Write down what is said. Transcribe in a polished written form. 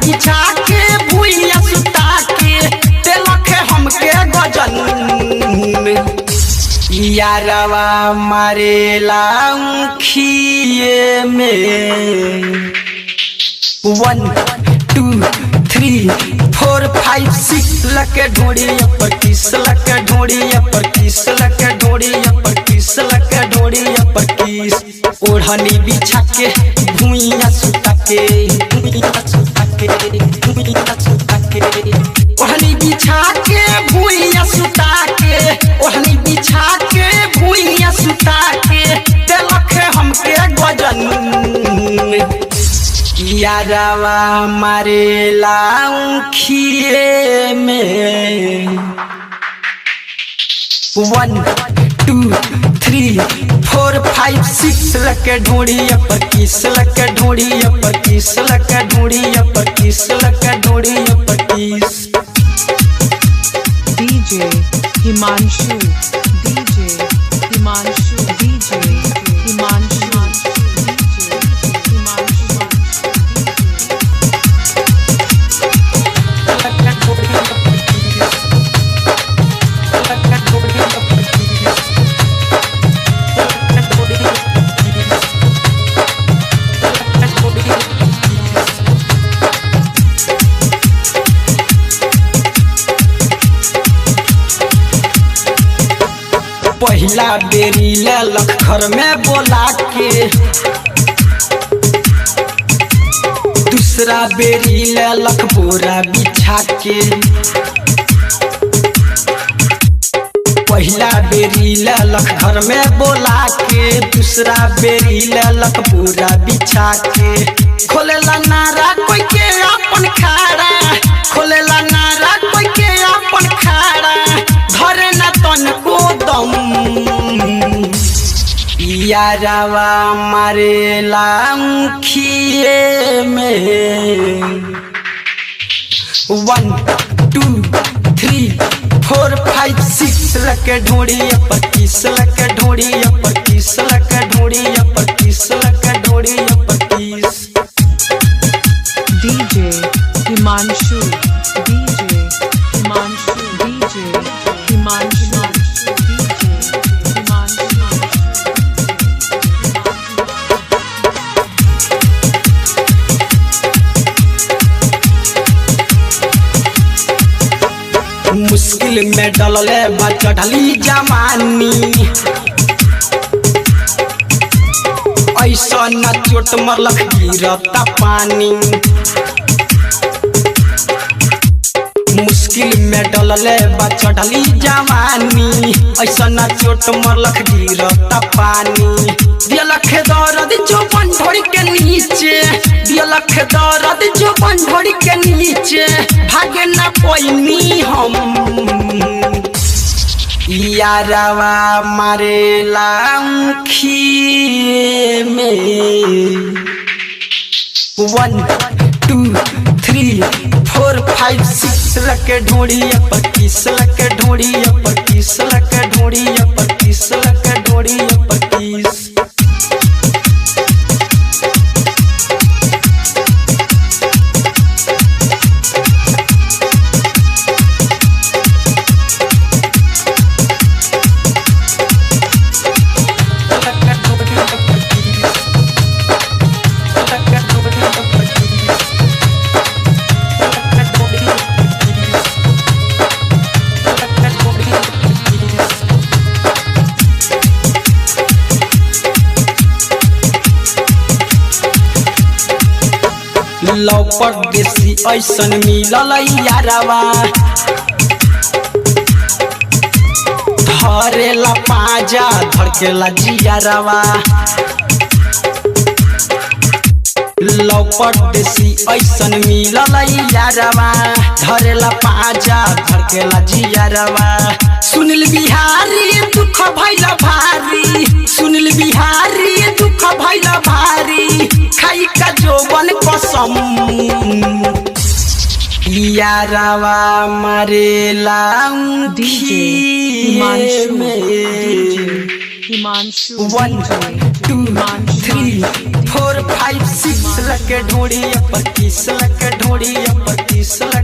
बिछा के भुइया सुता के देलख हमके गजन यारवा मारेला खिए में 1 2 3 4 5 6 लके ढोड़ी पर किस लके ढोड़ी पर किस लके ढोड़ी पर किस लके ढोड़ी पर किस ओढ़नी बिछा के भुइया सुता के भुइया सुता के भुइया सुता के ओढ़नी बिछा के भुइया सुता के ओढ़नी बिछा के भुइया सुता के देलख हमके गजन यारवा मारेला खिए में 1 2 3 4 5 6 लके ढोड़ी पर किस लके ढोड़ी पर किस लके ढोड़ी पर किस लके ढोड़ी पर किस DJ Himanshu DJ Himanshu DJ Himanshu पहला बेरी लख घर में बोला के दूसरा बेरी लख बोरा बिछा के पहला बेरी लख घर में बोला के दूसरा बेरी लख बोरा बिछा के खोलेला नारा कोई के अपन खाड़ा खोलेला नारा कोई के अपन खाड़ा धरे न तन को दम यारवा मारेला खिए में 1 2 3 4 5 6 लके ढोड़ी पर किस लके ढोड़ी पर किस लके ढोड़ी पर किस लके ढोड़ी पर किस DJ Himanshu DJ Himanshu DJ Himanshu DJ Himanshu मुश्किल में डलले बच्चा ढली जवानी ऐसा न चोट मरलख गिरता पानी मुश्किल में डलले बच्चा ढली जवानी ऐसा न चोट मरलख गिरता पानी दिलख दर्द जो बंढोड़ी के नीचे दिलख दर्द जो बंढोड़ी के नीचे भागे न पैनी हम यारवा मारेला खिए में 1 2 3 4 5 6 लके ढोड़ी पर किस लके ढोड़ी पर किस लके ढोड़ी पर किस लके ढोड़ी पर किस लौपट देसी ऐसन मिलल यारवा धरेला पाजा धड़केला जियारवा लौपट देसी ऐसन मिलल यारवा धरेला पाजा धड़केला जियारवा सुनील बिहारी दुख भइल भारी सुनील बिहारी दुख भइल भारी खाई का जोबन कसम यारवा मारेला Himanshu 1 2 3 4 5 6 लके के ढोड़ी पर किस लग ढोड़ी पर किस लग